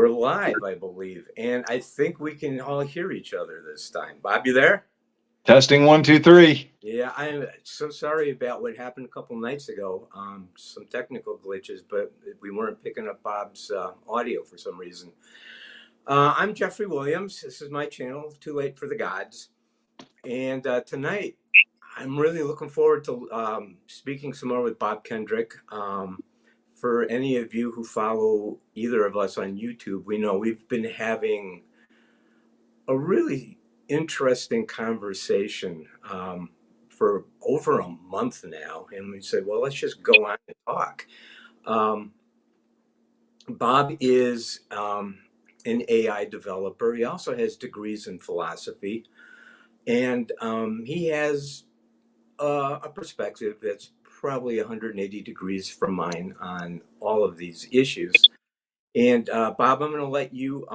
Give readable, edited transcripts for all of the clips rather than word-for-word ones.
We're live, I believe, and I think we can all hear each other this time. Bob, you there? Testing 1, 2, 3. Yeah, I'm so sorry about what happened a couple nights ago. Some technical glitches, but we weren't picking up Bob's audio for some reason. I'm Jeffrey Williams. This is my channel, Too Late for the Gods. And tonight, I'm really looking forward to speaking some more with Bob Kendrick. For any of you who follow either of us on YouTube, we know we've been having a really interesting conversation for over a month now. And we said, well, let's just go on and talk. Bob is an AI developer. He also has degrees in philosophy. And he has a perspective that's probably 180 degrees from mine on all of these issues. And Bob, I'm going to let you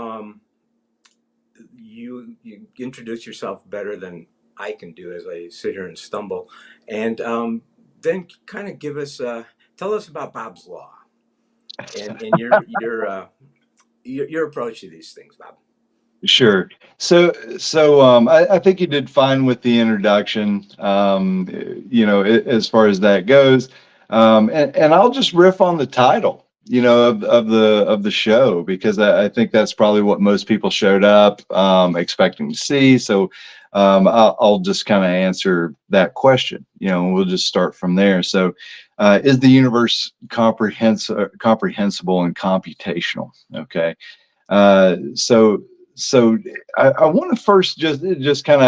you introduce yourself better than I can do as I sit here and stumble, and then kind of give us tell us about Bob's Law and your approach to these things, Bob. Sure. I think you did fine with the introduction, as far as that goes. And I'll just riff on the title, of the show, because I think that's probably what most people showed up expecting to see. So I'll just kind of answer that question, and we'll just start from there. So is the universe comprehensible and computational? Okay. So I want to first just kind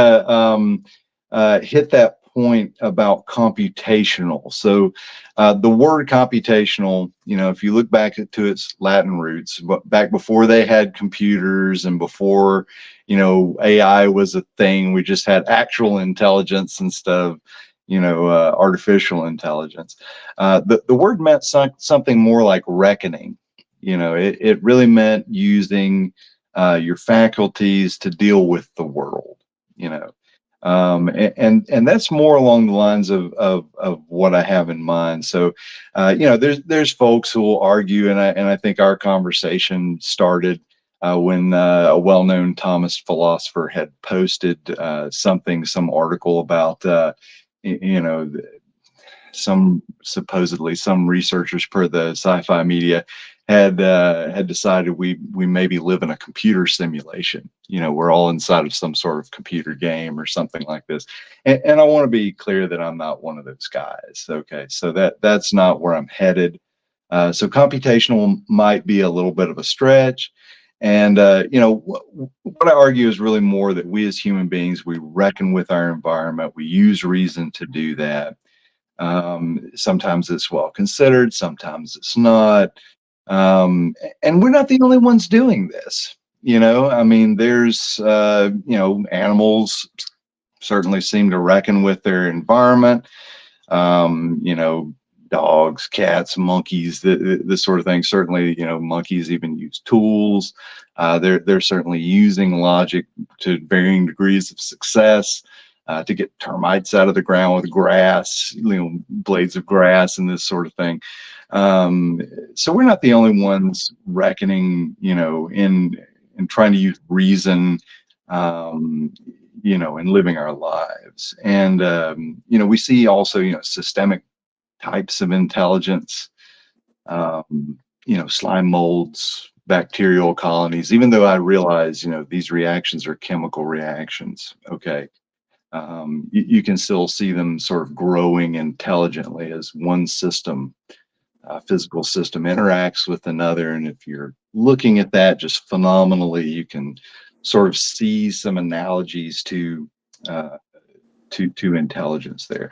of hit that point about computational. So the word computational, if you look back to its Latin roots, back before they had computers and before, AI was a thing, we just had actual intelligence instead of, artificial intelligence. The word meant something more like reckoning. It really meant using your faculties to deal with the world, and that's more along the lines of what I have in mind. So, there's folks who will argue, and I think our conversation started when a well-known Thomas philosopher had posted some article about, supposedly some researchers per the sci-fi media had decided we maybe live in a computer simulation. We're all inside of some sort of computer game or something like this. And I want to be clear that I'm not one of those guys. Okay, so that's not where I'm headed. So computational might be a little bit of a stretch. And what I argue is really more that we as human beings, we reckon with our environment. We use reason to do that. Sometimes it's well considered, sometimes it's not. And we're not the only ones doing this. There's, animals certainly seem to reckon with their environment. Dogs, cats, monkeys, this sort of thing. Certainly, monkeys even use tools. They're certainly using logic to varying degrees of success. To get termites out of the ground with grass, blades of grass and this sort of thing. So we're not the only ones reckoning, in trying to use reason, in living our lives. And, we see also, systemic types of intelligence, slime molds, bacterial colonies, even though I realize, these reactions are chemical reactions. Okay. You can still see them sort of growing intelligently as one system, physical system, interacts with another. And if you're looking at that just phenomenally, you can sort of see some analogies to intelligence there.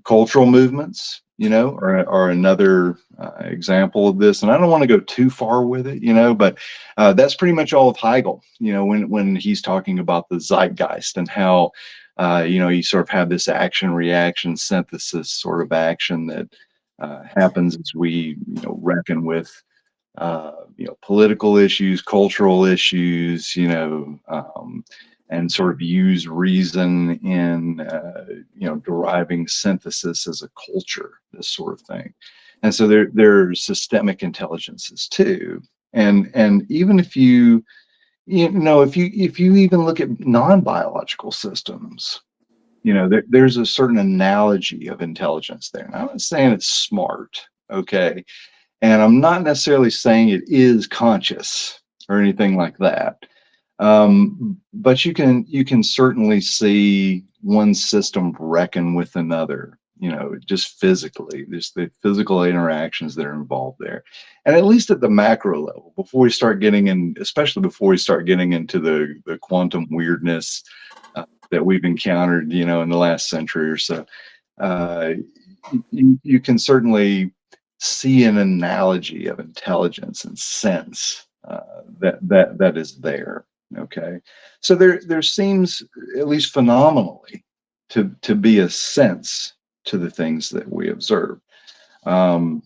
Cultural movements, are another example of this. And I don't want to go too far with it, but that's pretty much all of Hegel, when he's talking about the zeitgeist and how, you sort of have this action reaction synthesis sort of action that happens as we, reckon with, political issues, cultural issues, and sort of use reason in, deriving synthesis as a culture, this sort of thing. And so there are systemic intelligences too. And even if if you even look at non-biological systems, there's a certain analogy of intelligence there. And I'm not saying it's smart, okay? And I'm not necessarily saying it is conscious or anything like that. But you can certainly see one system reckon with another, just physically. There's the physical interactions that are involved there. And at least at the macro level, before we start getting in, especially before we start getting into the quantum weirdness that we've encountered, in the last century or so, uh, you can certainly see an analogy of intelligence and sense that is there. Okay, so there seems, at least phenomenally, to be a sense to the things that we observe. Um,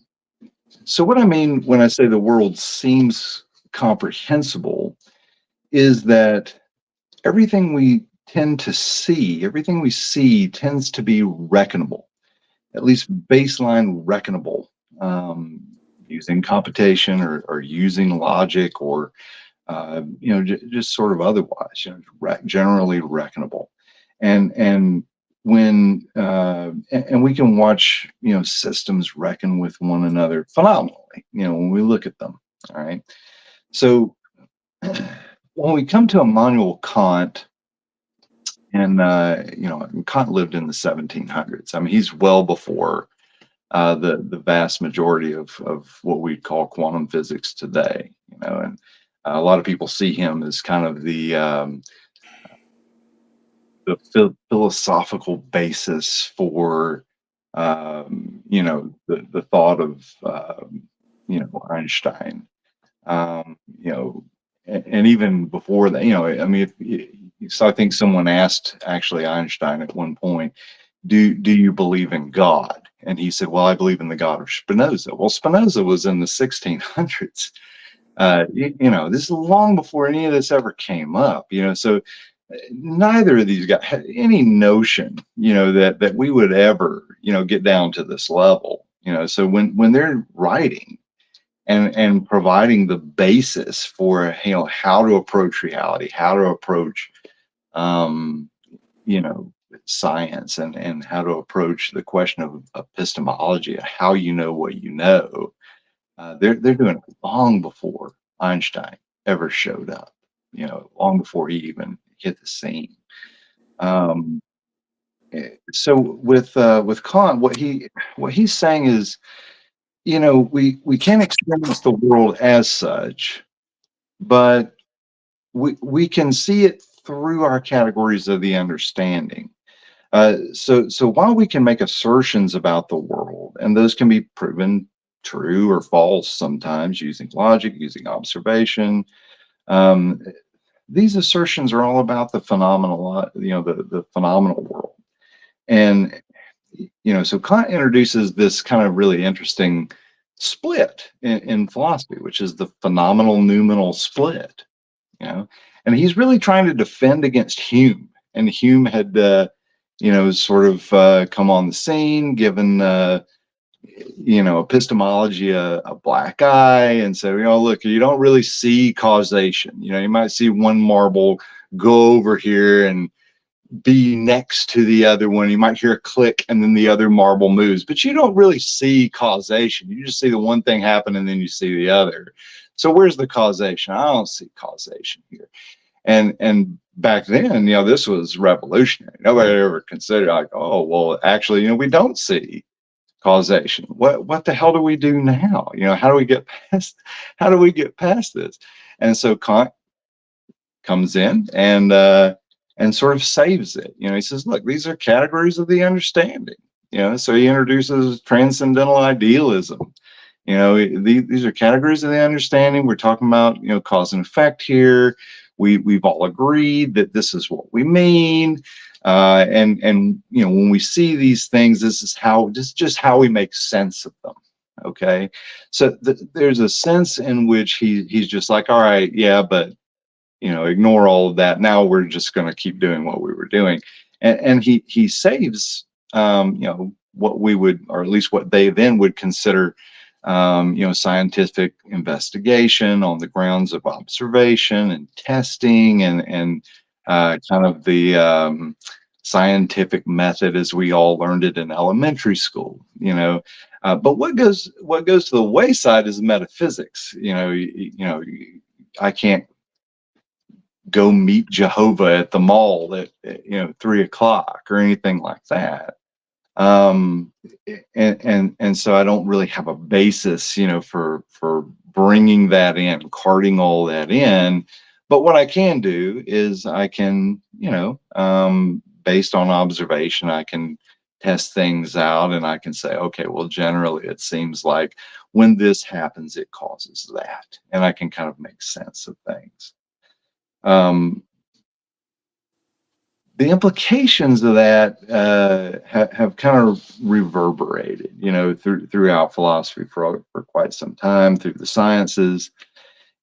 so what I mean when I say the world seems comprehensible is that everything we everything we see tends to be reckonable, at least baseline reckonable, using computation or using logic, or just sort of otherwise, generally reckonable. And and we can watch, systems reckon with one another phenomenally, when we look at them. All right. So when we come to Immanuel Kant, and Kant lived in the 1700s. I mean, he's well before the vast majority of what we call quantum physics today. And a lot of people see him as kind of the philosophical basis for the thought of Einstein. And even before that, I mean, so I think someone asked actually Einstein at one point, do you believe in God? And he said, well, I believe in the God of Spinoza. Well, Spinoza was in the 1600s. This is long before any of this ever came up. So neither of these guys had any notion, that we would ever, get down to this level. So when they're writing and providing the basis for, how to approach reality, how to approach you know science, and how to approach the question of epistemology, how you know what you know, they're doing it long before Einstein ever showed up, long before he even hit the scene. um, so with Kant, what he's saying is, we can't experience the world as such, but we can see it through our categories of the understanding. So while we can make assertions about the world, and those can be proven true or false sometimes using logic, using observation, um, these assertions are all about the phenomenal, the phenomenal world. And so Kant introduces this kind of really interesting split in philosophy, which is the phenomenal noumenal split. And he's really trying to defend against Hume. And Hume had sort of come on the scene, given epistemology a black eye, and said, look, you don't really see causation. You might see one marble go over here and be next to the other one. You might hear a click and then the other marble moves, but you don't really see causation. You just see the one thing happen and then you see the other. So where's the causation? I don't see causation here. And back then, this was revolutionary. Nobody ever considered, like, oh, well, actually, we don't see causation. What the hell do we do now? How do we get past this? And so Kant comes in and sort of saves it. He says, look, these are categories of the understanding. So he introduces transcendental idealism. These are categories of the understanding. We're talking about, cause and effect here. We've all agreed that this is what we mean. And when we see these things, this is just how we make sense of them. Okay. So there's a sense in which he's just like, all right, yeah, but ignore all of that. Now we're just going to keep doing what we were doing. And he saves, what we would, or at least what they then would consider, scientific investigation on the grounds of observation and testing and kind of the scientific method as we all learned it in elementary school. But what goes to the wayside is metaphysics. I can't go meet Jehovah at the mall at 3 o'clock or anything like that. um and so I don't really have a basis for bringing that in, carting all that in. But what I can do is I can, based on observation, I can test things out, and I can say, okay, well, generally it seems like when this happens it causes that, and I can kind of make sense of things. um the implications of that have kind of reverberated, throughout philosophy for quite some time, through the sciences.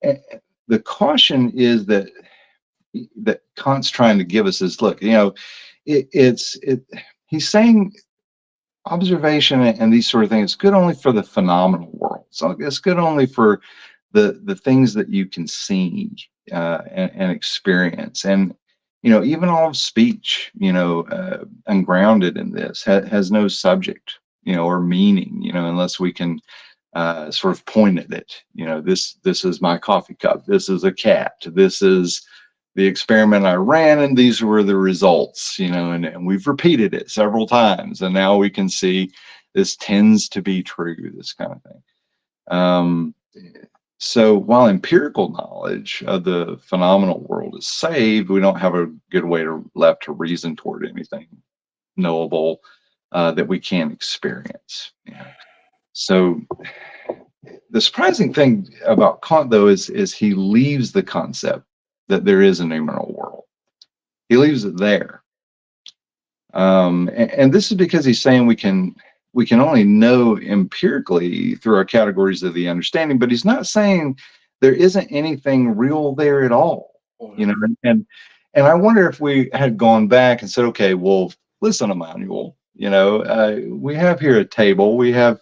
And the caution is that Kant's trying to give us is, look, he's saying observation and these sort of things, it's good only for the phenomenal world. So it's good only for the things that you can see and experience. And even all of speech, ungrounded in this, has no subject, or meaning, unless we can sort of point at it. This is my coffee cup. This is a cat. This is the experiment I ran, and these were the results. And we've repeated it several times, and now we can see this tends to be true. This kind of thing. Um, so while empirical knowledge of the phenomenal world is saved, we don't have a good way left to reason toward anything knowable that we can experience. So the surprising thing about Kant, though, is he leaves the concept that there is a noumenal world. He leaves it there. And this is because he's saying we can only know empirically through our categories of the understanding, but he's not saying there isn't anything real there at all. And I wonder if we had gone back and said, okay, well, listen, Emmanuel, we have here a table, we have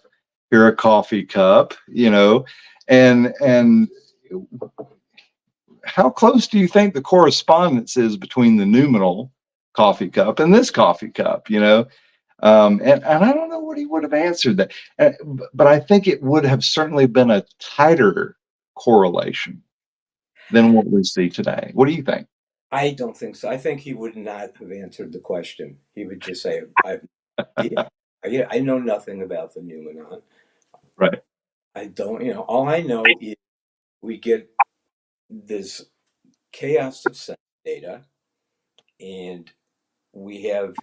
here a coffee cup, and how close do you think the correspondence is between the noumenal coffee cup and this coffee cup? And I don't know what he would have answered that. But I think it would have certainly been a tighter correlation than what we see today. What do you think? I don't think so. I think he would not have answered the question. He would just say, yeah, I know nothing about the noumenon. Right. I don't, all I know is we get this chaos of sense data, and we have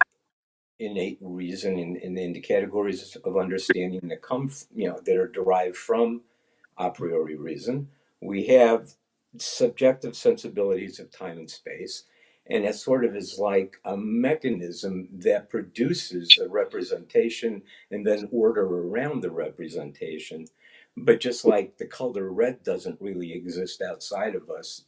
innate reason in the categories of understanding that come, that are derived from a priori reason. We have subjective sensibilities of time and space, and it sort of is like a mechanism that produces a representation and then order around the representation. But just like the color red doesn't really exist outside of us,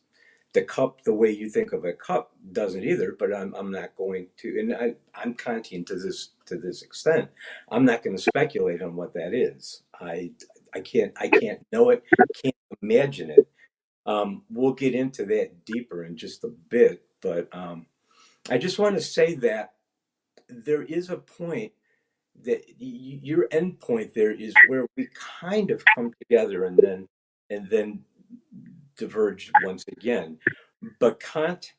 the cup, the way you think of a cup, doesn't either. But I'm not going to, and I'm Kantian to this extent. I'm not going to speculate on what that is. I can't know it, can't imagine it. We'll get into that deeper in just a bit, but I just want to say that there is a point that your end point there is where we kind of come together and then diverge once again. But Kant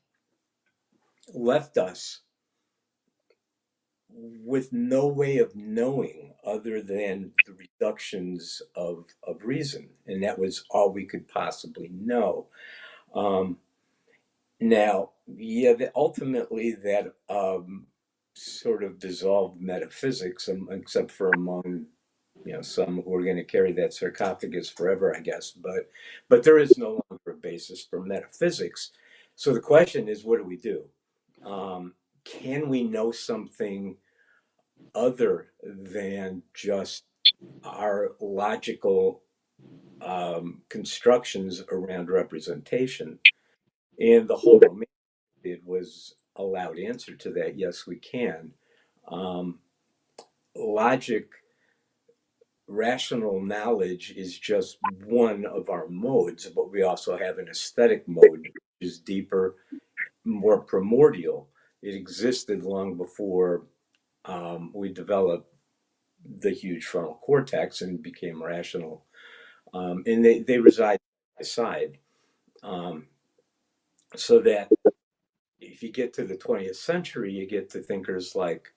left us with no way of knowing other than the reductions of reason, and that was all we could possibly know. Um, Now, yeah, ultimately that sort of dissolved metaphysics, except for among some who are going to carry that sarcophagus forever, I guess. But there is no longer a basis for metaphysics. So the question is, what do we do? Can we know something other than just our logical constructions around representation? And the whole Roman did was a loud answer to that. Yes, we can. Um, Logic rational knowledge is just one of our modes, but we also have an aesthetic mode, which is deeper, more primordial. It existed long before we developed the huge frontal cortex and became rational. And they reside side. Um, so that if you get to the 20th century, you get to thinkers like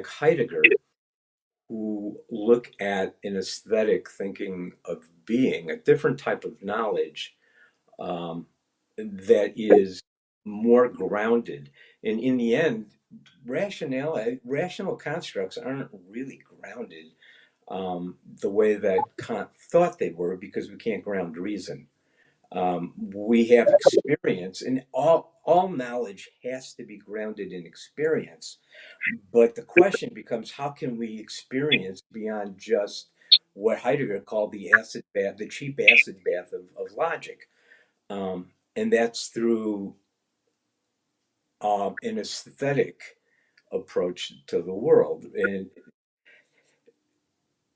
Heidegger, who look at an aesthetic thinking of being, a different type of knowledge um, that is more grounded. And in the end, rational constructs aren't really grounded the way that Kant thought they were, because we can't ground reason. We have experience, and all knowledge has to be grounded in experience. But the question becomes, how can we experience beyond just what Heidegger called the acid bath, the cheap acid bath of logic? And that's through an aesthetic approach to the world. And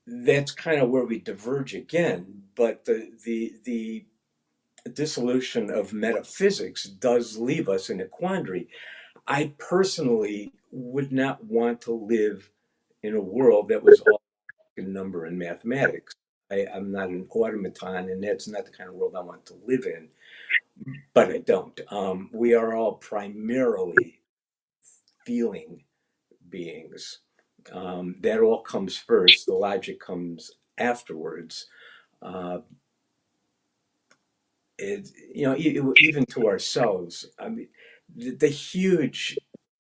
that's kind of where we diverge again. But the dissolution of metaphysics does leave us in a quandary. I personally would not want to live in a world that was all number and mathematics. I'm not an automaton, and that's not the kind of world I want to live in, but I don't. We are all primarily feeling beings. That all comes first, the logic comes afterwards. Uh, even to ourselves, I mean, the huge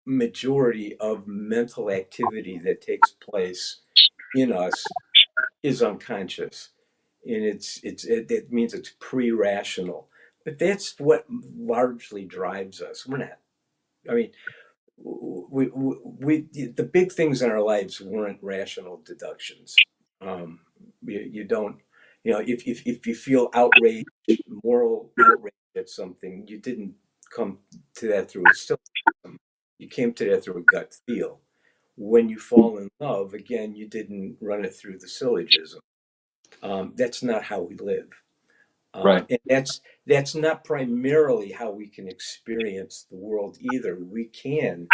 majority of mental activity that takes place in us is unconscious, and it means it's pre-rational. But that's what largely drives us. We're not. I mean, the big things in our lives weren't rational deductions. Um, you don't. If you feel outrage, moral outrage at something, you didn't come to that through a syllogism. You came to that through a gut feel. When you fall in love, again, you didn't run it through the syllogism. That's not how we live. Right. And that's not primarily how we can experience the world either. We can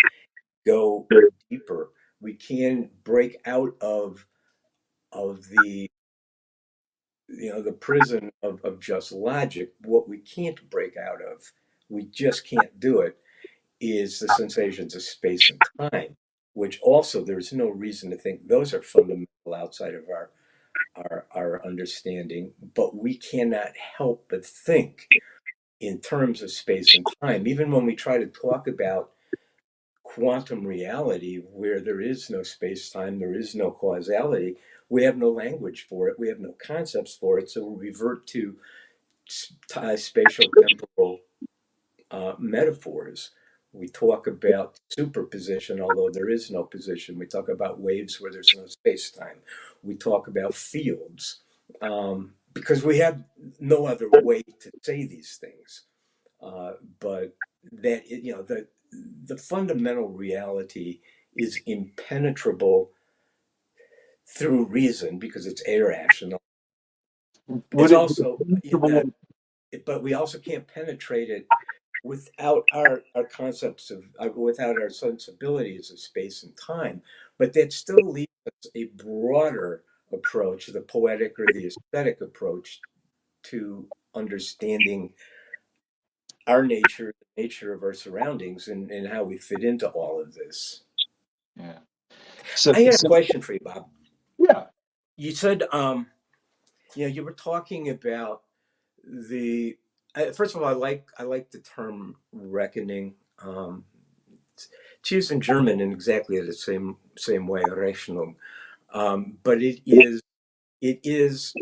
go deeper. We can break out of the prison of just logic. What we can't break out of, we just can't do it, is the sensations of space and time, which also there's no reason to think those are fundamental outside of our understanding, but we cannot help but think in terms of space and time. Even when we try to talk about quantum reality, where there is no space time, there is no causality, we have no language for it, we have no concepts for it, so we revert to spatial temporal metaphors. We talk about superposition, although there is no position. We talk about waves where there's no space time. We talk about fields because we have no other way to say these things. But that the fundamental reality is impenetrable through reason because it's irrational. Would It's it also, but we also can't penetrate it without our concepts of without our sensibilities of space and time. But that still leaves us a broader approach, the poetic or the aesthetic approach to understanding our nature, the nature of our surroundings, and how we fit into all of this. yeah. So, I had a so question for you, Bob. yeah. You said you were talking about the first of all, I like the term reckoning. It's used in German in exactly the same way, Rechnung. But it is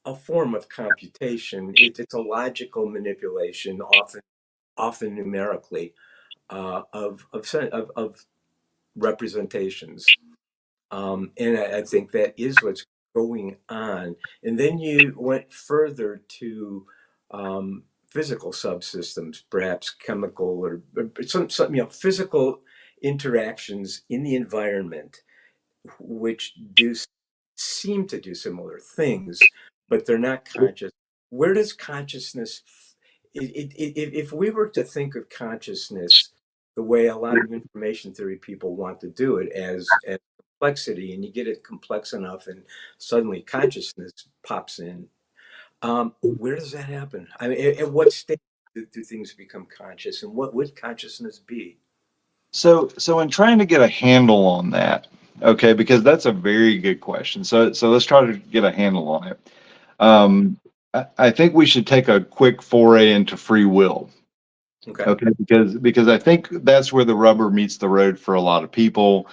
a form of computation. It's a logical manipulation, often numerically, of representations. And I think that is what's going on. And then you went further to physical subsystems, perhaps chemical or some physical interactions in the environment, which do seem to do similar things, but they're not conscious. Where does consciousness, if we were to think of consciousness the way a lot of information theory people want to do it, as complexity, and you get it complex enough and suddenly consciousness pops in, where does that happen? I mean, at what stage do things become conscious, and what would consciousness be? So in trying to get a handle on that, okay, because that's a very good question. So let's try to get a handle on it. I think we should take a quick foray into free will. Okay. Okay, because I think that's where the rubber meets the road for a lot of people.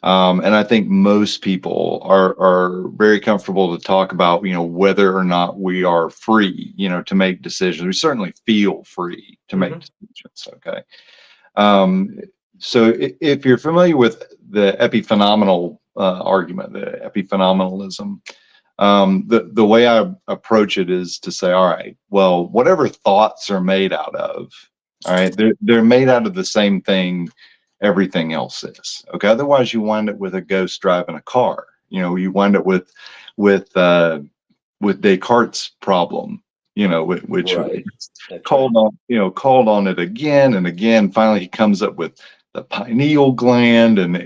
And I think most people are very comfortable to talk about, whether or not we are free, to make decisions. We certainly feel free to make decisions. Okay. Um, so if you're familiar with the epiphenomenal argument, the epiphenomenalism, the way I approach it is to say, all right, well, whatever thoughts are made out of, all right, they're made out of the same thing everything else is. Okay, otherwise you wind up with a ghost driving a car. You wind up with Descartes' problem. Which Right. That's right. called on it again and again. Finally, he comes up with the pineal gland and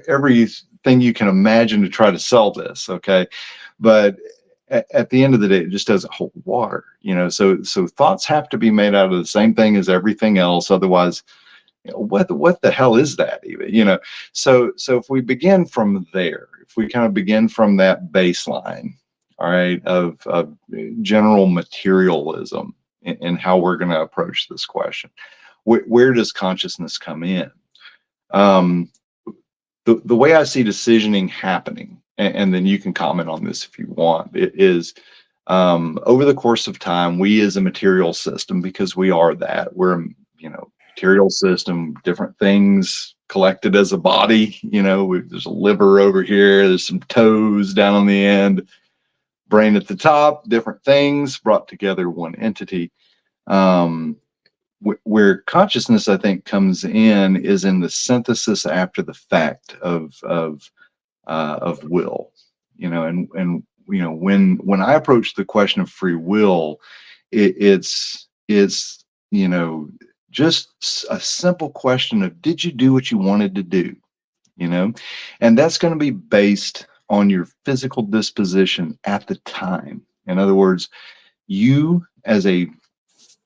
everything you can imagine to try to sell this. Okay, but at the end of the day, it just doesn't hold water. So thoughts have to be made out of the same thing as everything else. Otherwise, what the hell is that even? So if we begin from there, if we kind of begin from that baseline, all right, of general materialism and how we're going to approach this question, where does consciousness come in? The way I see decisioning happening, and then you can comment on this if you want, it is over the course of time, we as a material system, because we are that, we're material system, different things collected as a body. There's a liver over here, there's some toes down on the end, brain at the top, different things brought together one entity. Where consciousness, I think, comes in is in the synthesis after the fact of will. And when I approach the question of free will, it's just a simple question of, did you do what you wanted to do? And that's going to be based on your physical disposition at the time. In other words, you as a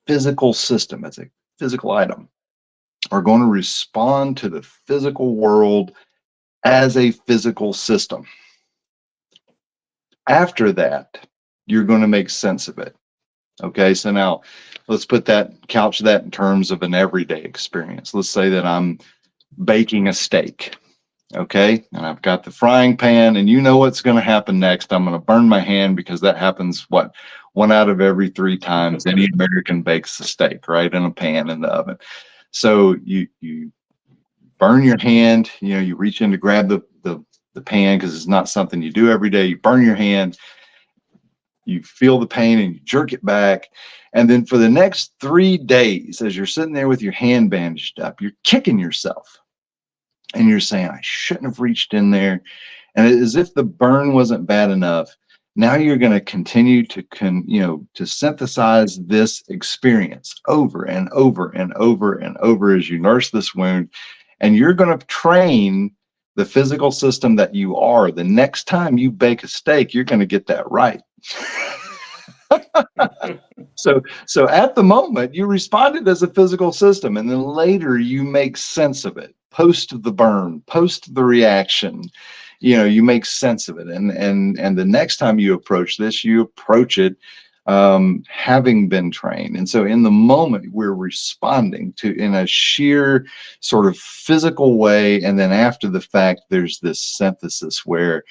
physical system, as a physical item, are going to respond to the physical world as a physical system. After that, you're going to make sense of it. Okay, so now let's couch that in terms of an everyday experience. Let's say that I'm baking a steak. Okay, and I've got the frying pan, and you know what's going to happen next. I'm going to burn my hand, because that happens, one out of every 3 times any American bakes a steak, right, in a pan in the oven. So you burn your hand, you reach in to grab the pan, because it's not something you do every day. You burn your hand, you feel the pain, and you jerk it back. And then for the next 3 days, as you're sitting there with your hand bandaged up, you're kicking yourself. And you're saying, I shouldn't have reached in there. And as if the burn wasn't bad enough, now you're going to continue to synthesize this experience over and over and over and over as you nurse this wound. And you're going to train the physical system that you are. The next time you bake a steak, you're going to get that right. So at the moment, you responded as a physical system, and then later you make sense of it. Post the burn, post the reaction, you make sense of it. And the next time you approach this, you approach it having been trained. And so in the moment, we're responding to in a sheer sort of physical way. And then after the fact, there's this synthesis where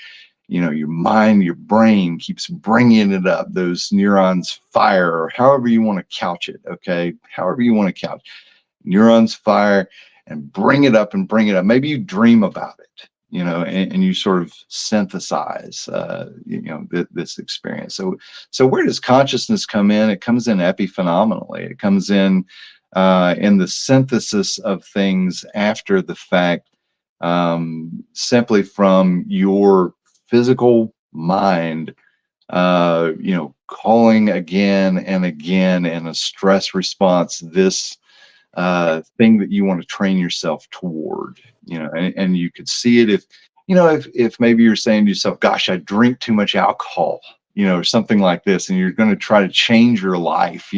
your mind, your brain keeps bringing it up. Those neurons fire, or however you want to couch it. Okay. However you want to couch, neurons fire and bring it up and bring it up. Maybe you dream about it, and you sort of synthesize, this experience. So where does consciousness come in? It comes in epiphenomenally. It comes in the synthesis of things after the fact, simply from your physical mind, calling again and again in a stress response, this thing that you want to train yourself toward, and you could see it if maybe you're saying to yourself, gosh, I drink too much alcohol, or something like this, and you're going to try to change your life,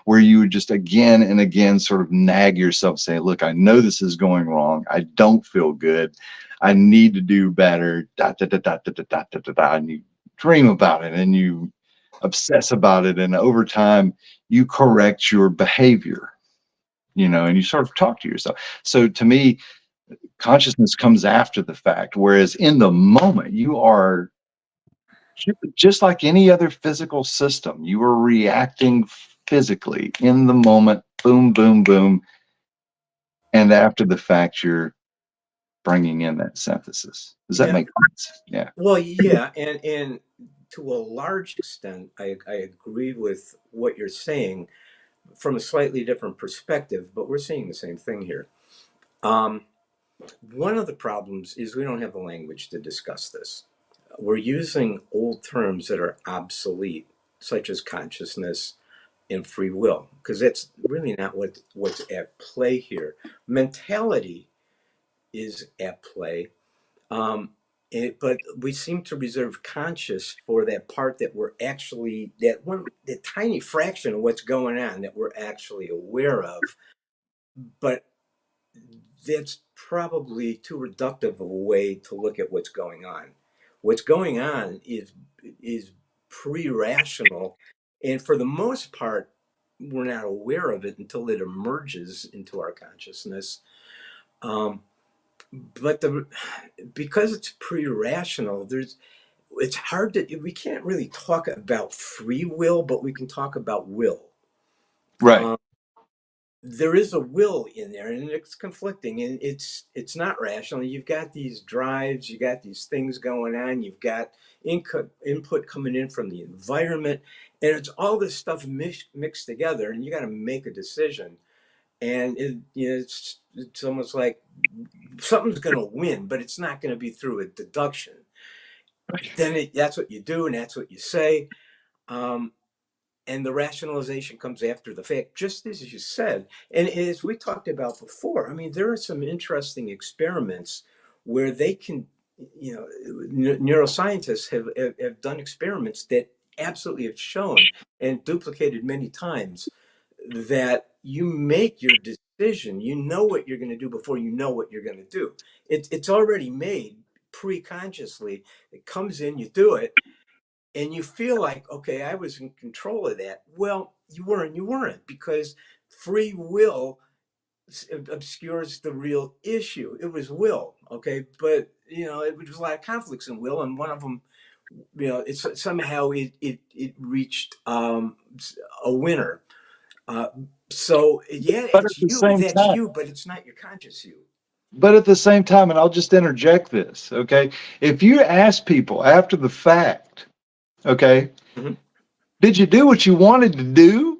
where you would just again and again sort of nag yourself, say, look, I know this is going wrong. I don't feel good. I need to do better, da, da, da, da, da, da, da, da, da, da, and you dream about it and you obsess about it. And over time, you correct your behavior, and you sort of talk to yourself. So to me, consciousness comes after the fact, whereas in the moment, you are just like any other physical system. You are reacting physically in the moment, boom, boom, boom. And after the fact, you're bringing in that synthesis. Does that Yeah. make sense? Yeah. Well, yeah, and to a large extent, I agree with what you're saying from a slightly different perspective, but we're seeing the same thing here. Um, One of the problems is we don't have the language to discuss this. We're using old terms that are obsolete, such as consciousness and free will, because that's really not what's at play here. Mentality is at play, but we seem to reserve conscious for that part that we're actually, that tiny fraction of what's going on that we're actually aware of. But that's probably too reductive of a way to look at what's going on. What's going on is pre-rational, and for the most part, we're not aware of it until it emerges into our consciousness. Um, but because it's pre-rational, it's hard to we can't really talk about free will, but we can talk about will. Right. Um, there is a will in there, and it's conflicting, and it's not rational. You've got these drives, you got these things going on, you've got input coming in from the environment, and it's all this stuff mixed together, and you got to make a decision. And it's almost like something's going to win, but it's not going to be through a deduction. Then that's what you do, and that's what you say. Um, and the rationalization comes after the fact, just as you said. And as we talked about before, I mean, there are some interesting experiments where they can, neuroscientists have done experiments that absolutely have shown and duplicated many times that you make your decision, you know what you're going to do before you know what you're going to do. It's already made pre-consciously. It comes in, you do it, and you feel like, okay, I was in control of that. Well, you weren't, because free will obscures the real issue. It was will, okay, but it was a lot of conflicts in will, and one of them, it's somehow it reached a winner. uh, so yeah, But at it's the you, same that's time, you, but it's not your conscious you. and I'll just interject this, okay? If you ask people after the fact, okay, Mhm. did you do what you wanted to do?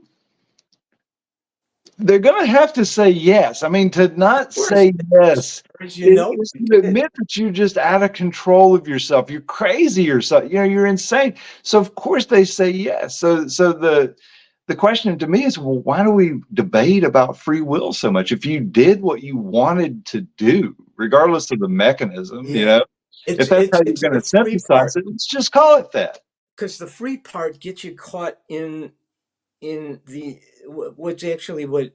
They're going to have to say yes. I mean, to Of not course, say yes as you is know, you to did. admit that you're just out of control of yourself. You're crazy or so, you're insane. So of course they say yes. So the question to me is, well, why do we debate about free will so much? If you did what you wanted to do, regardless of the mechanism, Yeah, if that's how you're it's going the to free synthesize part, it, let's just call it that. because the free part gets you caught in the what's actually what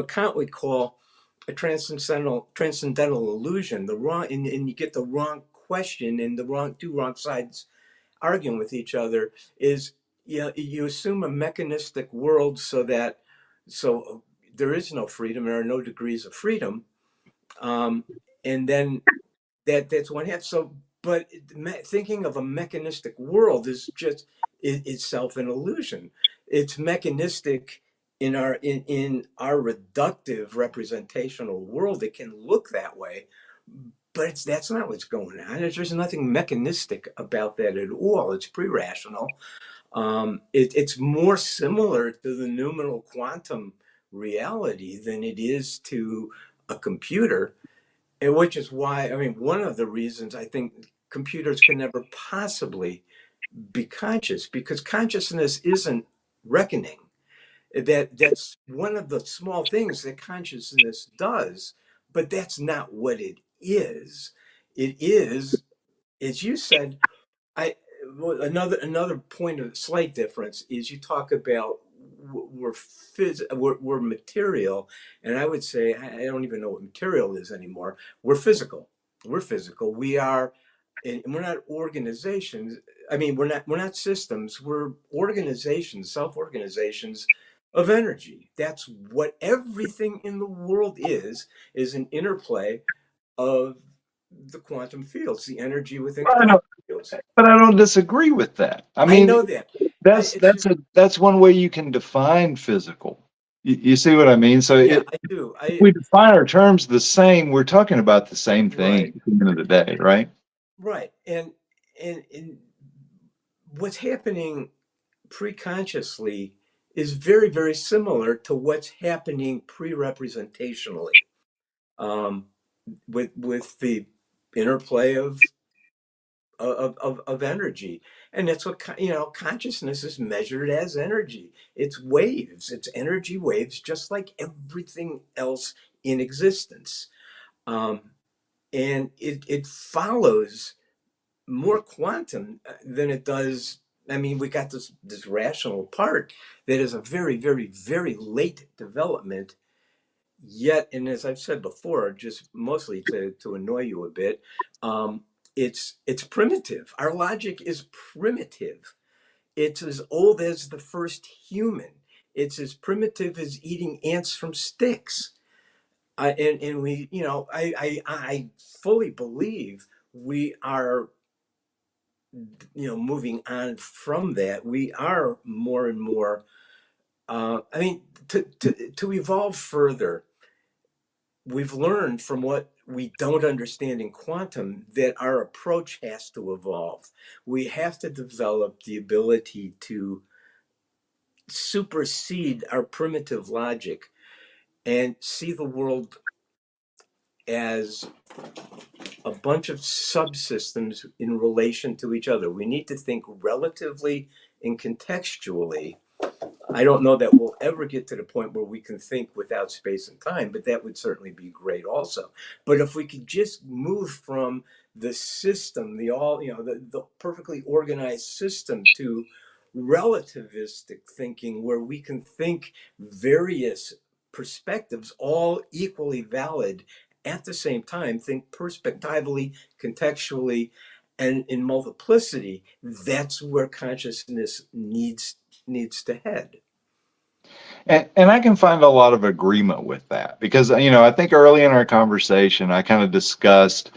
Kant would call a transcendental illusion. The wrong, and you get the wrong question, and the wrong two wrong sides arguing with each other. Is you assume a mechanistic world, so there is no freedom. There are no degrees of freedom, and then that's one half. So, but thinking of a mechanistic world is just itself an illusion. It's mechanistic in our reductive representational world. It can look that way, but that's not what's going on. There's nothing mechanistic about that at all. It's pre-rational. It's more similar to the noumenal quantum reality than it is to a computer, and which is why, I mean, one of the reasons I think computers can never possibly be conscious, because consciousness isn't reckoning. That's one of the small things that consciousness does, but that's not what it is. It is, as you said, I well, another point of slight difference is you talk about we're material, and I would say I don't even know what material is anymore. We're physical. We're physical. We are, and we're not organizations. I mean, we're not systems. We're organizations, self-organizations of energy. That's what everything in the world is an interplay of the quantum fields, the energy within I quantum don't, fields. but I don't disagree with that. I I mean, know that. It's just, that's one way you can define physical. You see what I mean? So yeah, it, I do. if we define our terms the same, we're talking about the same thing Right, at the end of the day, right? right. And what's happening pre-consciously is very, very similar to what's happening pre-representationally, um, with the interplay of energy. And that's what, consciousness is measured as energy. It's waves, it's energy waves, just like everything else in existence. um, and it follows more quantum than it does. I mean, we got this rational part that is a very, very, very late development yet. And as I've said before, just mostly to annoy you a bit, it's primitive. Our logic is primitive. It's as old as the first human. It's as primitive as eating ants from sticks. And we, I fully believe we are, moving on from that. We are more and more. I mean, to evolve further, we've learned from what we don't understand in quantum that our approach has to evolve. We have to develop the ability to supersede our primitive logic and see the world as a bunch of subsystems in relation to each other. We need to think relatively and contextually. I don't know that we'll ever get to the point where we can think without space and time, but that would certainly be great also. But if we could just move from the system, the perfectly organized system, to relativistic thinking, where we can think various perspectives, all equally valid at the same time, think perspectively, contextually, and in multiplicity, that's where consciousness needs to head. And I can find a lot of agreement with that because, I think early in our conversation, I kind of discussed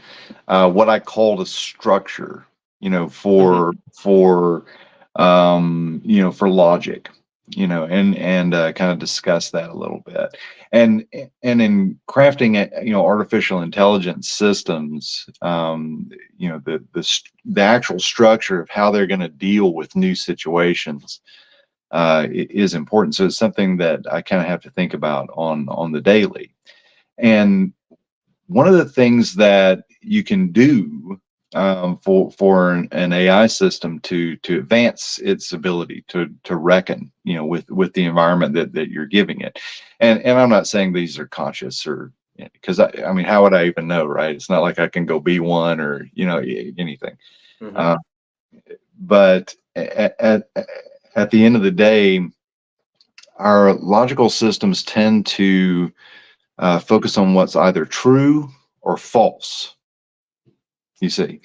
what I called a structure, Mm-hmm. for logic, and kind of discuss that a little bit. And in crafting, artificial intelligence systems, the actual structure of how they're going to deal with new situations is important. So it's something that I kind of have to think about on the daily. And one of the things that you can do for an AI system to advance its ability to reckon, with the environment that you're giving it. And I'm not saying these are conscious or because I mean, how would I even know, right? It's not like I can go be one or anything. Mm-hmm. Uh, but at the end of the day, our logical systems tend to focus on what's either true or false, you see.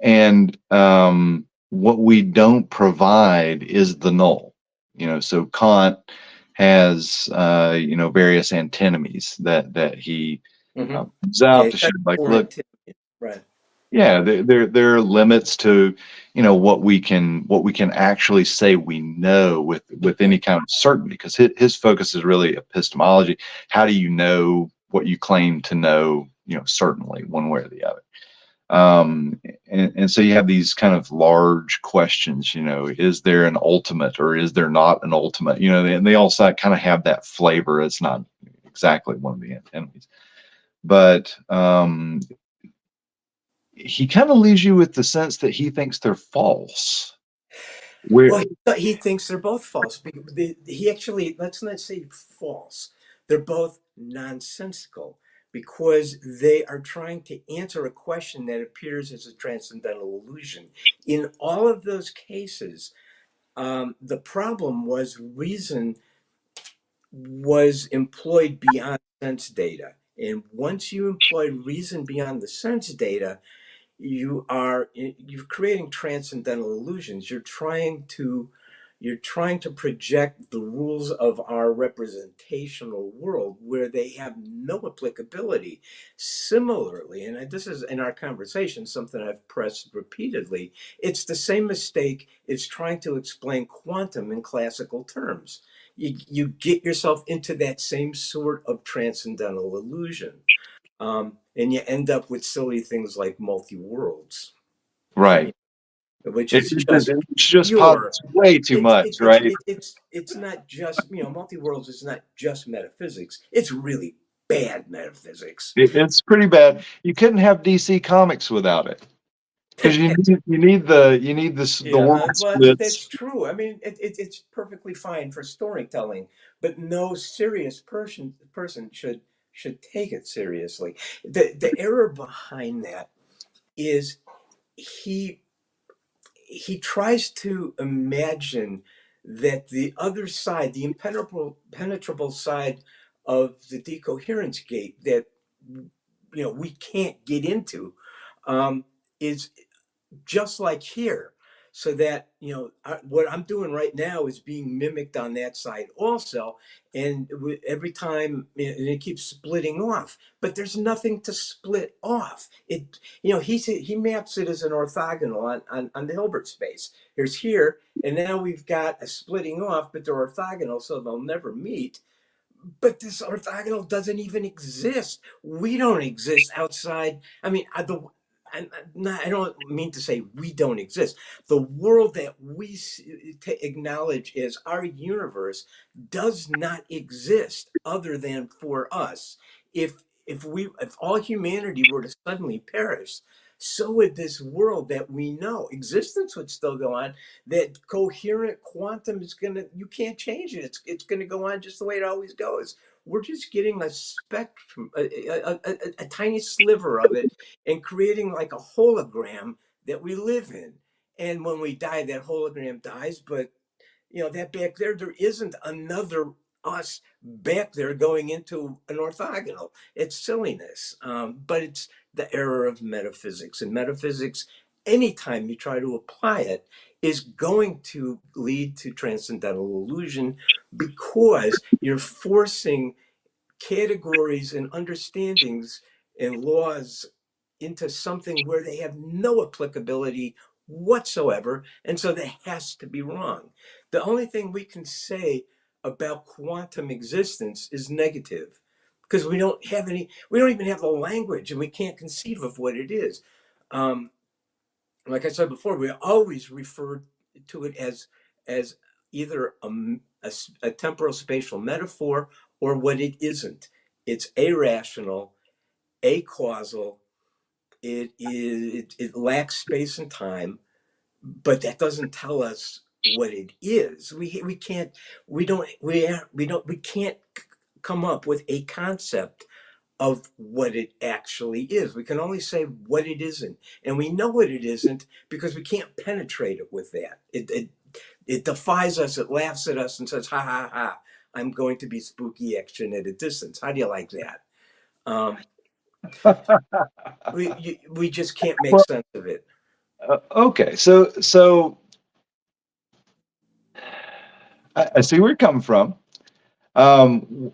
And what we don't provide is the null. So Kant has, various antinomies that he Mm-hmm. puts Yeah, out you to show, got like, four look, antinomies, right? yeah, there are limits to, what we can actually say we know with Yeah. any kind of certainty, because his focus is really epistemology. How do you know what you claim to know, certainly one way or the other? And so you have these kind of large questions, is there an ultimate or is there not an ultimate? And they all kind of have that flavor. It's not exactly one of the antinomies, but he kind of leaves you with the sense that he thinks they're false. Where Well, he thinks they're both false. He actually, let's not say false. They're both nonsensical because they are trying to answer a question that appears as a transcendental illusion. In all of those cases, the problem was reason was employed beyond sense data. And once you employ reason beyond the sense data, you're creating transcendental illusions. You're trying to project the rules of our representational world where they have no applicability. Similarly, and this is in our conversation something I've pressed repeatedly, it's the same mistake as trying to explain quantum in classical terms. You get yourself into that same sort of transcendental illusion, and you end up with silly things like multi-worlds, right, which is just it's just pure. posits way too much, right? It's not just, multi-worlds is not just metaphysics. It's really bad metaphysics. It's pretty bad. You couldn't have DC Comics without it because you need this the Yeah, world well, that's splits. true. I mean, it's perfectly fine for storytelling, but no serious person should take it seriously. The error behind that is he he tries to imagine that the other side, the impenetrable side of the decoherence gate that we can't get into, is just like here. So that what I'm doing right now is being mimicked on that side also, and every time, and it keeps splitting off. But there's nothing to split off. He maps it as an orthogonal on the Hilbert space. Here's here, and now we've got a splitting off, but they're orthogonal, so they'll never meet. But this orthogonal doesn't even exist. We don't exist outside. I mean, I don't mean to say we don't exist. The world that we acknowledge as our universe does not exist other than for us. If all humanity were to suddenly perish, so would this world that we know. Existence would still go on. That coherent quantum is you can't change it. It's gonna go on just the way it always goes. We're just getting a spectrum, a tiny sliver of it, and creating like a hologram that we live in. And when we die, that hologram dies. But that back there isn't another us back there going into an orthogonal. It's silliness, but it's the error of metaphysics. And metaphysics, anytime you try to apply it, is going to lead to transcendental illusion, because you're forcing categories and understandings and laws into something where they have no applicability whatsoever. And so that has to be wrong. The only thing we can say about quantum existence is negative, because we don't even have the language, and we can't conceive of what it is. Um, like I said before, we always refer to it as either a temporal spatial metaphor or what it isn't. It's irrational, acausal. It lacks space and time, but that doesn't tell us what it is. We can't we can't come up with a concept of what it actually is. We can only say what it isn't, and we know what it isn't because we can't penetrate it with that. It defies us. It laughs at us and says, "Ha ha ha! I'm going to be spooky action at a distance." How do you like that? Um, we just can't make Well, sense of it. okay, so I see where you're coming from.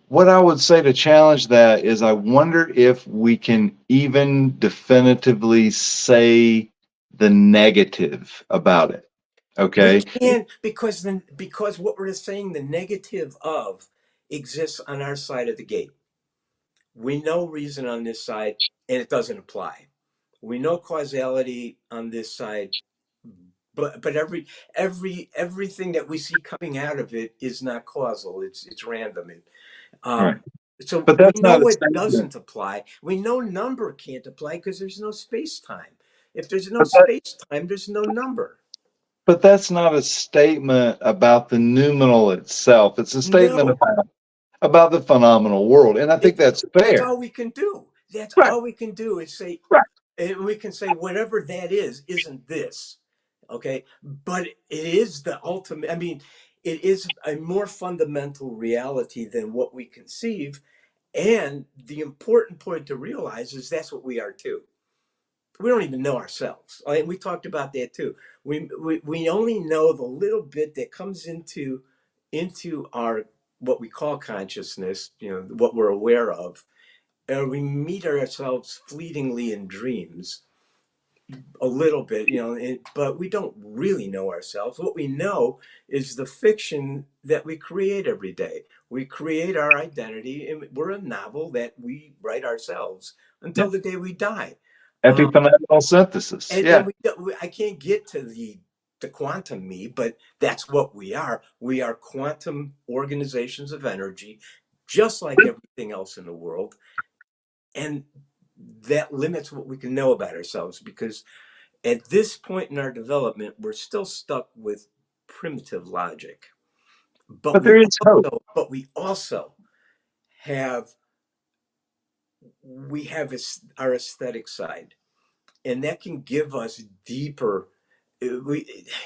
What I would say to challenge that is, I wonder if we can even definitively say the negative about it. We Okay, can, because what we're saying, the negative of exists on our side of the gate. We know reason on this side, and it doesn't apply. We know causality on this side, but everything that we see coming out of it is not causal. It's random. right. Um, so But we that's not know a it statement. doesn't apply. We know number can't apply because there's no space time. If there's no But that, space time, there's no number. but that's not a statement about the noumenal itself. It's a statement No, about the phenomenal world, and I think it, that's that's fair. all we can do. That's Right. all we can do is say, Right. and we can say whatever that is isn't this, okay? But it is the ultimate. I mean, it is a more fundamental reality than what we conceive. And the important point to realize is that's what we are too. We don't even know ourselves. I mean, we talked about that too. We only know the little bit that comes into our what we call consciousness, what we're aware of. We meet ourselves fleetingly in dreams a little bit, but we don't really know ourselves. What we know is the fiction that we create every day. We create our identity, and we're a novel that we write ourselves Yeah. until the day we die. Um, Epiphenomenal synthesis. and Yeah. and I can't get to the quantum me, but that's what we are. We are quantum organizations of energy, just like everything else in the world, and that limits what we can know about ourselves because at this point in our development, we're still stuck with primitive logic, but But there is hope. we also have our aesthetic side, and that can give us deeper.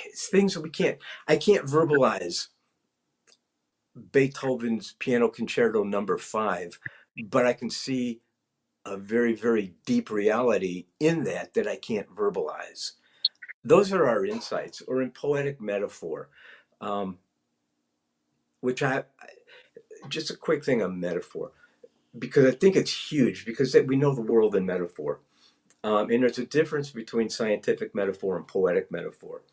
It's things that we can't. I can't verbalize Beethoven's Piano Concerto Number 5, but I can see a very very deep reality in that I can't verbalize. Those are our insights, or in poetic metaphor. Um, which I just a quick thing on metaphor because I think it's huge because we know the world in metaphor. And there's a difference between scientific metaphor and poetic metaphor.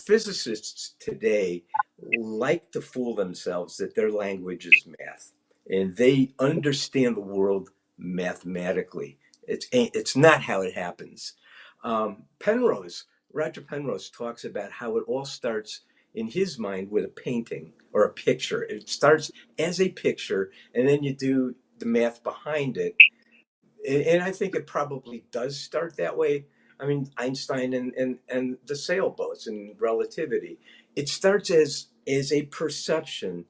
Physicists today like to fool themselves that their language is math and they understand the world mathematically. It's not how it happens. Roger Penrose talks about how it all starts in his mind with a painting or a picture. It starts as a picture and then you do the math behind it, and I think it probably does start that way. I mean, Einstein and the sailboats and relativity. It starts as a perception.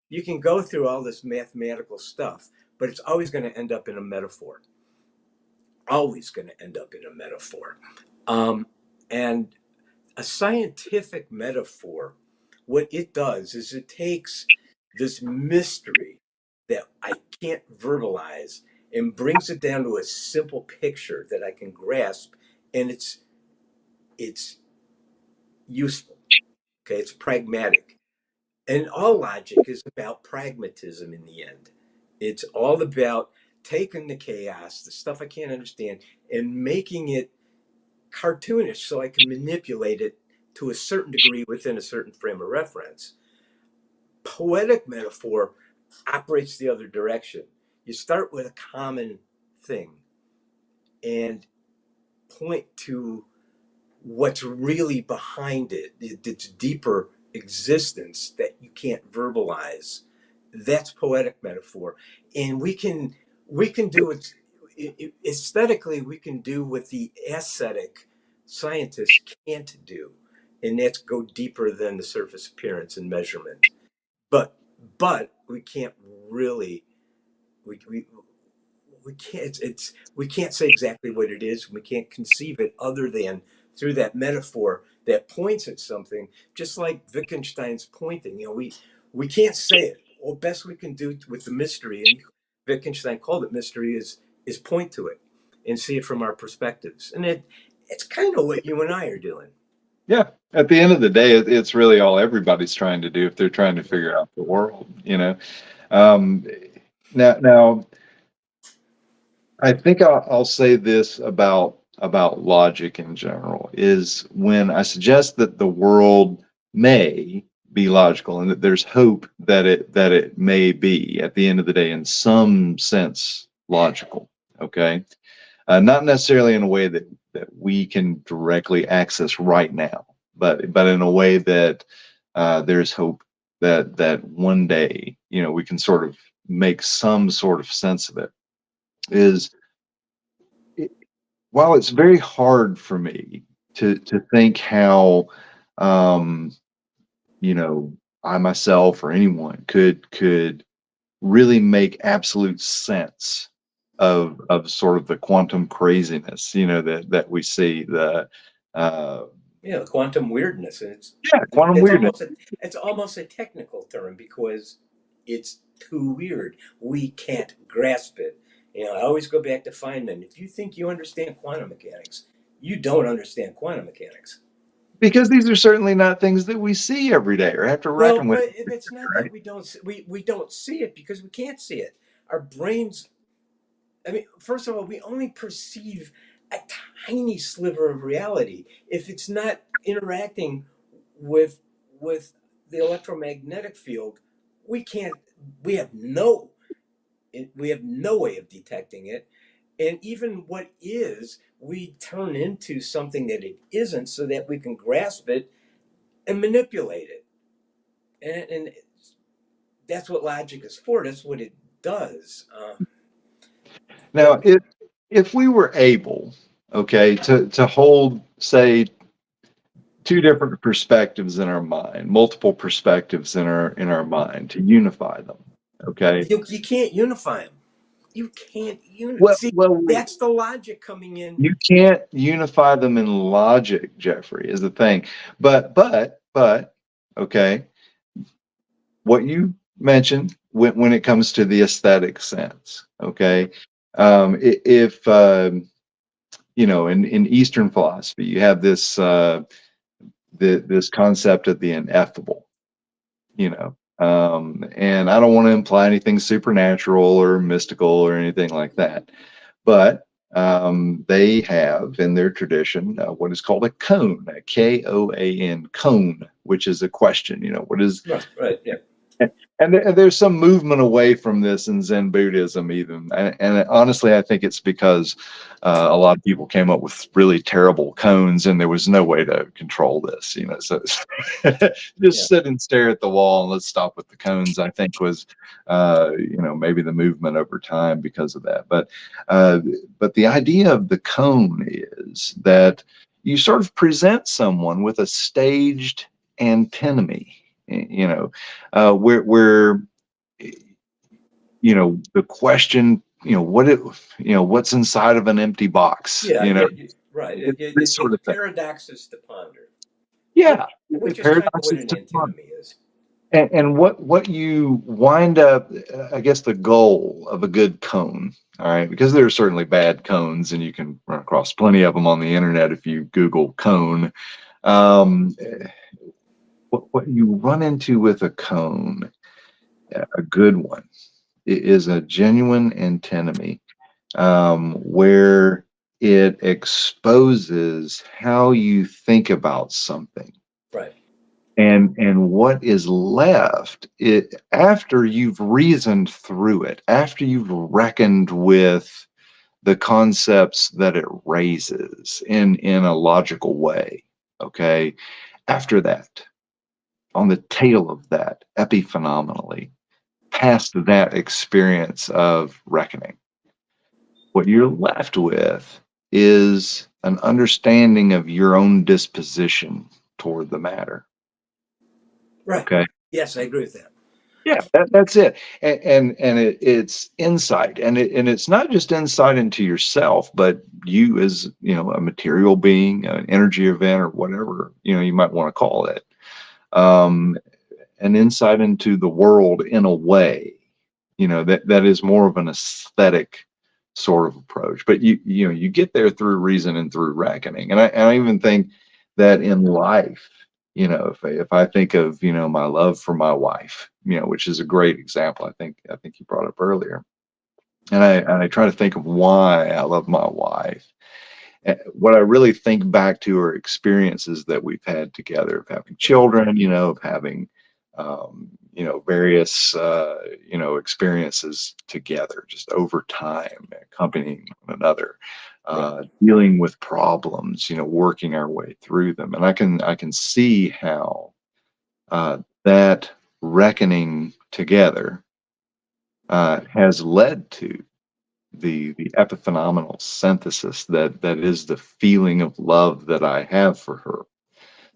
You can go through all this mathematical stuff, but it's always going to end up in a metaphor. Always going to end up in a metaphor. And a scientific metaphor, what it does is it takes this mystery that I can't verbalize and brings it down to a simple picture that I can grasp, and it's useful. Okay, it's pragmatic. And all logic is about pragmatism in the end. It's all about taking the chaos, the stuff I can't understand, and making it cartoonish so I can manipulate it to a certain degree within a certain frame of reference. Poetic metaphor operates the other direction. You start with a common thing and point to what's really behind it, its deeper existence that you can't verbalize. That's poetic metaphor. And we can do it aesthetically, we can do what the aesthetic scientists can't do, and that's go deeper than the surface appearance and measurement. But we can't really we we can't we can't say exactly what it is. We can't conceive it other than through that metaphor that points at something, just like Wittgenstein's pointing. We can't say it. All best we can do with the mystery, and Wittgenstein called it mystery, is point to it and see it from our perspectives. And it's kind of what you and I are doing. Yeah. At the end of the day, it's really all everybody's trying to do if they're trying to figure out the world. Um, now, I think I'll say this about logic in general is when I suggest that the world may be logical and that there's hope that it may be at the end of the day in some sense logical. Okay, not necessarily in a way that we can directly access right now, but in a way that there's hope that one day we can sort of make some sort of sense of it. Is while it's very hard for me to think how, um, you know, I myself or anyone could really make absolute sense of sort of the quantum craziness, that we see, the uh, Yeah, the quantum weirdness, and yeah, quantum it's weirdness. almost a technical term because it's too weird. We can't grasp it. I always go back to Feynman. If you think you understand quantum mechanics, you don't understand quantum mechanics. Because these are certainly not things that we see every day or have to Well, reckon with, but if it's not that right? we don't see it because we can't see it. Our brains. I mean, first of all, we only perceive a tiny sliver of reality. If it's not interacting with with the electromagnetic field, we can't. We have no. We have no way of detecting it, and even what is, we turn into something that it isn't, so that we can grasp it and manipulate it. And that's what logic is for. That's what it does. Now, But if we were able, okay, to hold, say, two different perspectives in our mind, multiple perspectives in our mind, to unify them, okay. you can't unify them. You can't Well, see. well, That's the logic coming in. you can't unify them in logic, Jeffrey, is the thing. But, okay, what you mentioned when it comes to the aesthetic sense, okay, if in Eastern philosophy, you have this concept of the ineffable, and I don't want to imply anything supernatural or mystical or anything like that, but they have in their tradition what is called a cone, a Koan, cone, which is a question. What is Right, right, yeah, and there's some movement away from this in Zen Buddhism, even. And honestly, I think it's because a lot of people came up with really terrible cones, and there was no way to control this. So just yeah, sit and stare at the wall and let's stop with the cones. I think was, maybe the movement over time because of that. Uh, but the idea of the cone is that you sort of present someone with a staged antinomy. Where the question, what's inside of an empty box, yeah, yeah. Right. this sort It's of thing. paradoxes to ponder, which Yeah, which is kind of what paradoxes an to fun. antinomy is. And what you wind up, I guess, the goal of a good cone, all right, because there are certainly bad cones, and you can run across plenty of them on the internet if you Google cone. Um, what you run into with a cone, a good one, is a genuine antinomy, where it exposes how you think about something, Right, and what is left after you've reasoned through it, after you've reckoned with the concepts that it raises in a logical way. Okay, after that, on the tail of that, epiphenomenally, past that experience of reckoning, what you're left with is an understanding of your own disposition toward the matter. right. Okay. Yes, I agree with that. Yeah, that's it. It's insight, and it's not just insight into yourself, but you as a material being, an energy event, or whatever you might want to call it. Um, an insight into the world in a way, that is more of an aesthetic sort of approach. But you get there through reason and through reckoning. And I even think that in life, if I think of my love for my wife, which is a great example. I think you brought up earlier, and I try to think of why I love my wife. What I really think back to are experiences that we've had together, of having children, of having, various, experiences together, just over time, accompanying one another, Right, dealing with problems, working our way through them. And I can see how that reckoning together has led to the epiphenomenal synthesis that is the feeling of love that I have for her,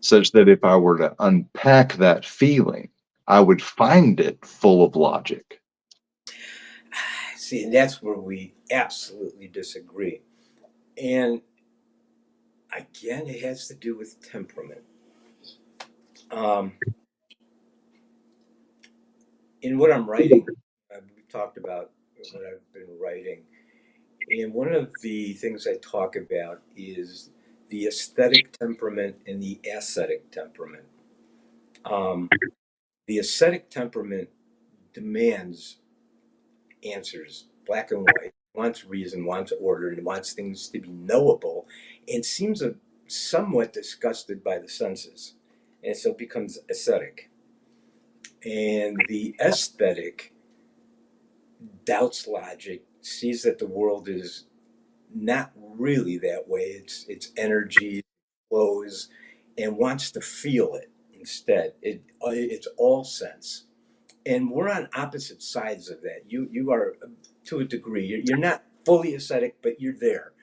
such that if I were to unpack that feeling, I would find it full of logic. See, and that's where we absolutely disagree. And again, it has to do with temperament. Um, in what I'm writing, we've talked about what I've been writing. And one of the things I talk about is the aesthetic temperament and the ascetic temperament. Um, the aesthetic temperament demands answers, black and white, wants reason, wants order, and wants things to be knowable, and seems somewhat disgusted by the senses. And so it becomes aesthetic. And the aesthetic doubts logic, sees that the world is not really that way. It's energy flows, and wants to feel it instead. It's all sense, and we're on opposite sides of that. You are to a degree. You're not fully aesthetic, but you're there.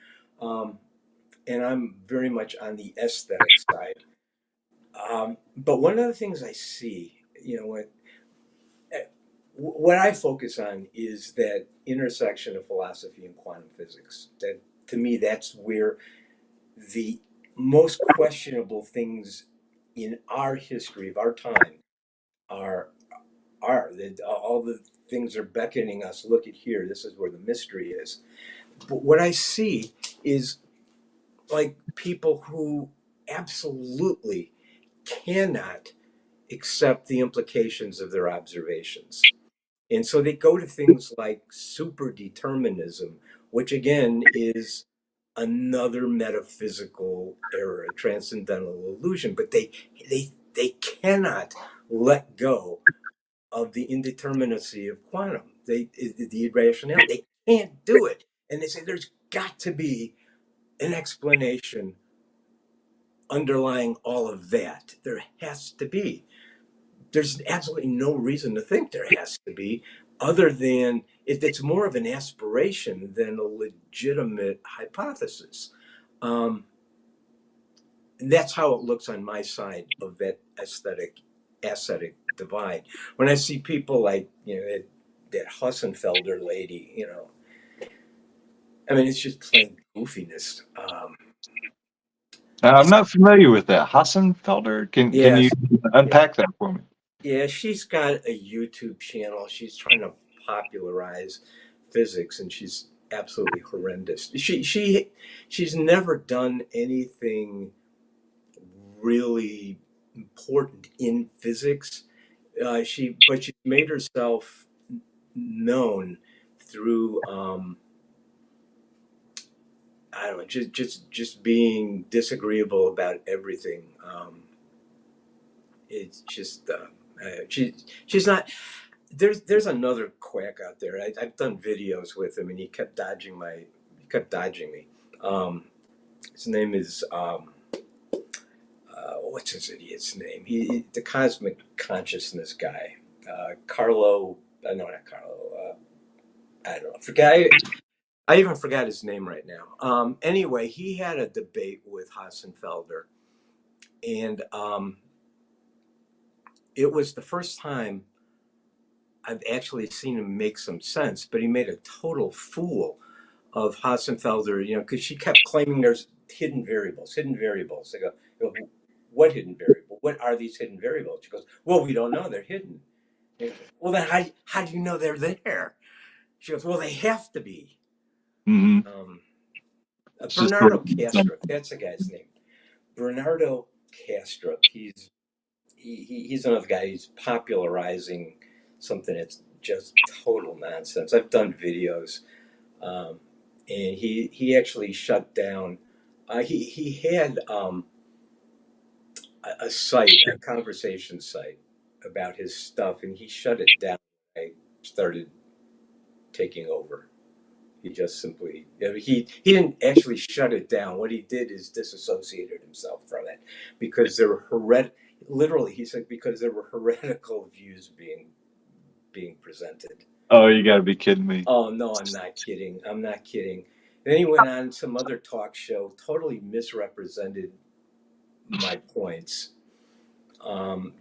Um, and I'm very much on the aesthetic side. But one of the things I see, what I focus on is that intersection of philosophy and quantum physics. That to me, that's where the most questionable things in our history of our time are that all the things are beckoning us. Look at here. This is where the mystery is. But what I see is like people who absolutely cannot accept the implications of their observations. And so they go to things like superdeterminism, which again is another metaphysical error, a transcendental illusion. But they cannot let go of the indeterminacy of quantum, the irrationality. They can't do it. And they say there's got to be an explanation underlying all of that. There has to be. There's absolutely no reason to think there has to be, other than it's more of an aspiration than a legitimate hypothesis. Um, that's how it looks on my side of that aesthetic divide. When I see people like that Hussenfelder lady, I mean, it's just plain goofiness. Now, I'm not familiar with that. Hassenfelder, can Yeah, you unpack that for me? yeah, she's got a YouTube channel. She's trying to popularize physics, and she's absolutely horrendous. She's never done anything really important in physics. But she's made herself known through I don't know, just being disagreeable about everything. It's just she's not. There's another quack out there. I've done videos with him, and he kept dodging me. Um, his name is what's his idiot's name? The cosmic consciousness guy, Carlo. No, not Carlo. I don't know. I even forgot his name right now. Anyway, he had a debate with Hassenfelder, and it was the first time I've actually seen him make some sense. But he made a total fool of Hassenfelder, because she kept claiming there's hidden variables, hidden variables. They go, what hidden variable? What are these hidden variables? She goes, well, we don't know. They're hidden. Well, then how do you know they're there? She goes, well, they have to be. Hmm. Um, It's just sort Bernardo of Castro, that's the guy's name. Bernardo Castro. He's another guy. He's popularizing something that's just total nonsense. I've done videos, um, and he actually shut down. He had a site, a conversation site about his stuff, and he shut it down. I started taking over. He just simply he didn't actually shut it down. What he did is disassociated himself from it because there were literally he said because there were heretical views being presented. Oh, you got to be kidding me. Oh no, I'm not kidding. I'm not kidding. Then he went on some other talk show, totally misrepresented my points.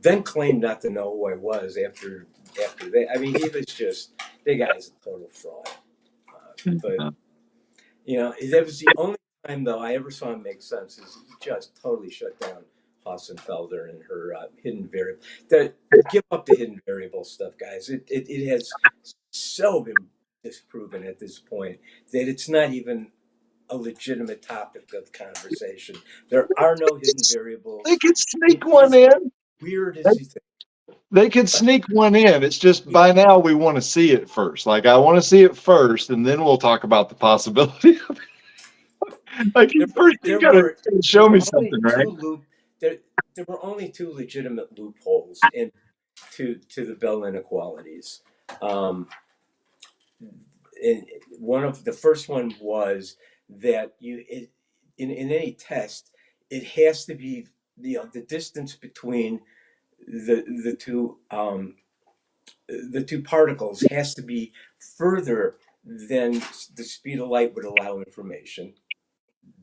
Then claimed not to know who I was after that. I mean, he was just the guy's a total fraud. But Yeah. that was the only time though I ever saw him make sense. Is he just totally shut down Hassenfelder and her hidden variable. Give up the hidden variable stuff, guys. It has so been disproven at this point that it's not even a legitimate topic of conversation. There are no hidden They variables. could It sneak one is in. weird They, as you think. they could But sneak one in. It's just by now we want to see it first. Like I want to see it first, and then we'll talk about the possibility. Like there were first you there gotta were there show were me only something, two right? loop there there were only two legitimate loopholes to the Bell inequalities. Um, and one of the first one was that in any test it has to be the distance between the two the two particles has to be further than the speed of light would allow information.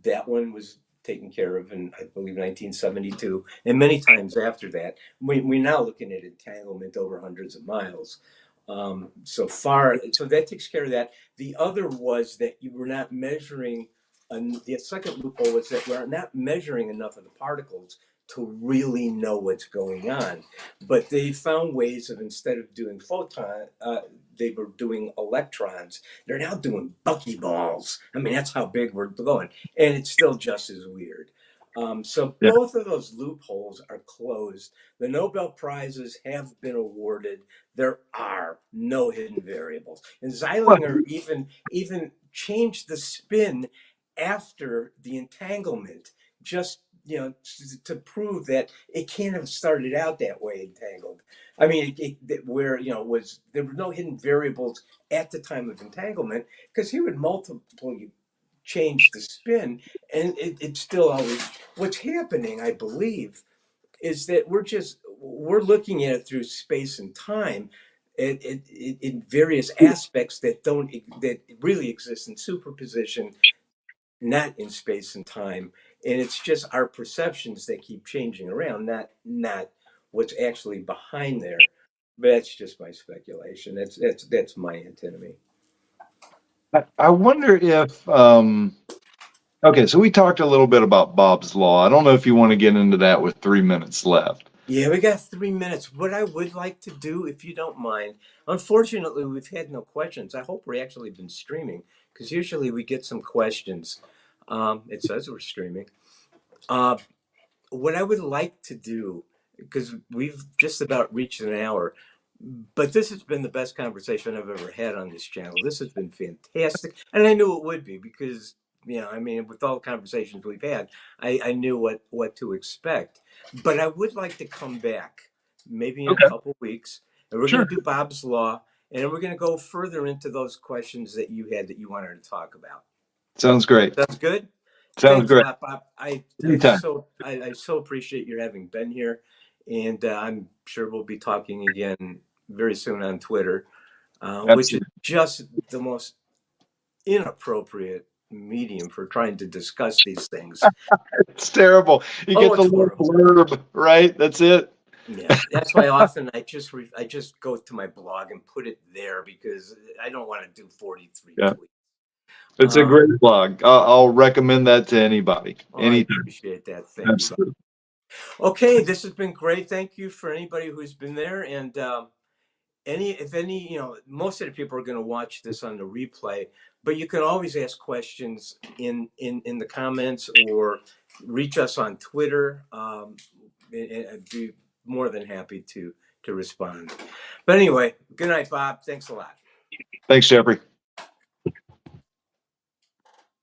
That one was taken care of in, I believe, 1972, and many times after that. We're now looking at entanglement over hundreds of miles. So that takes care of that. The other was that you were not measuring. The second loophole was that we're not measuring enough of the particles to really know what's going on. But they found ways of, instead of doing they were doing electrons. They're now doing buckyballs. I mean, that's how big we're going, and it's still just as weird. So Yeah. both of those loopholes are closed. The Nobel Prizes have been awarded. There are no hidden variables, and Well, Zeilinger even changed the spin after the entanglement, just to prove that it can't have started out that way entangled. I mean, where was there were no hidden variables at the time of entanglement because he would multiply change the spin, and it still always. What's happening, I believe, is that we're looking at it through space and time, in various aspects that really exist in superposition, not in space and time, and it's just our perceptions that keep changing around, not what's actually behind there. But that's just my speculation. That's my antinomy. I wonder if okay, so we talked a little bit about Bob's law. I don't know if you want to get into that with 3 minutes left. Yeah, we got 3 minutes. What I would like to do, if you don't mind, unfortunately, we've had no questions. I hope we're actually been streaming because usually we get some questions. It says we're streaming. Uh, what I would like to do, because we've just about reached an hour, but this has been the best conversation I've ever had on this channel. This has been fantastic, and I knew it would be because I mean, with all the conversations we've had, I knew what to expect. But I would like to come back, maybe in a Okay, couple weeks, and we're going sure. to do Bob's Law, and then we're going to go further into those questions that you had that you wanted to talk about. Sounds great. Sounds good. Sounds Thanks a great. lot, Bob. Anytime. I so appreciate your having been here, and I'm sure we'll be talking again very soon on Twitter, which is Absolutely. just the most inappropriate medium for trying to discuss these things. It's terrible. You Oh, get the it's little horrible. blurb, right? That's it. Yeah, that's why often I just go to my blog and put it there because I don't want to do 43 Yeah. tweets. It's a great blog. I'll recommend that to anybody. Oh, I Anytime. appreciate that. Thank you, Bob. Absolutely. Okay, this has been great. Thank you for anybody who's been there, and if any, most of the people are going to watch this on the replay, but you can always ask questions in the comments or reach us on Twitter. And I'd be more than happy to respond. But anyway, good night, Bob. Thanks a lot. Thanks, Jeffrey.